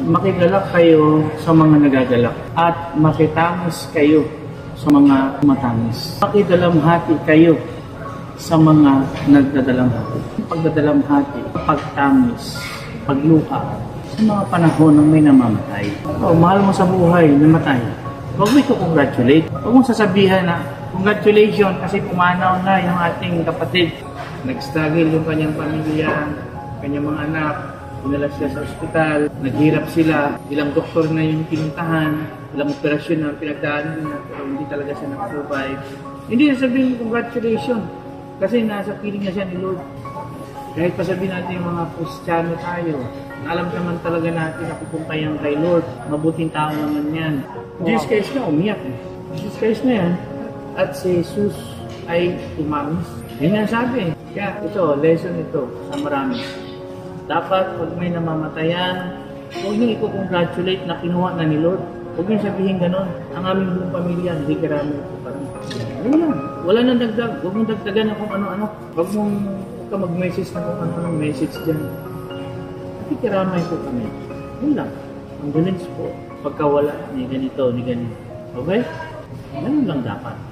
Makigalak kayo sa mga nagagalak at makitangis kayo sa mga matamis. Makidalamhati kayo sa mga nagdadalamhati. Pagdadalamhati, pagtamis, pagluha sa mga panahon ng may namamatay. O mahal mo sa buhay, namatay. Huwag mo ito congratulate. Huwag mong sasabihan na congratulations kasi pumanaw na yung ating kapatid. Nag-struggle yung kanyang pamilya, kanyang mga anak, dinala siya sa ospital, naghirap sila, ilang doktor na yung pinuntahan, ilang operasyon na pinagdaanan na, pero hindi talaga siya nakasurvive. Hindi na sabihin congratulations kasi nasa piling na siya ni Lord. Kahit pa sabihin natin yung mga Kristiyano tayo, alam naman talaga natin na pupunta yan kay Lord. Mabuting tao naman yan. Jesus Christ na umiyak. Jesus Christ na yan. At si Jesus ay tumamis. Yan ang sabi. Kaya ito, lesson ito sa marami. Dapat pag may namamatayan, huwag niyo i-congratulate na kinuha na ni Lord. Huwag niyo sabihin gano'n. Ang aming buong pamilya, hindi karami ito parang. Ano lang. Wala nang dagdag. Huwag mong dagdagan na kung ano-ano. Huwag mong mag-message na kung ano-anong message dyan. Kasi kiramay po kami. Yun lang. Ang condolence po. Pagka wala, ni ganito, ni ganito. Okay? Ganun lang dapat.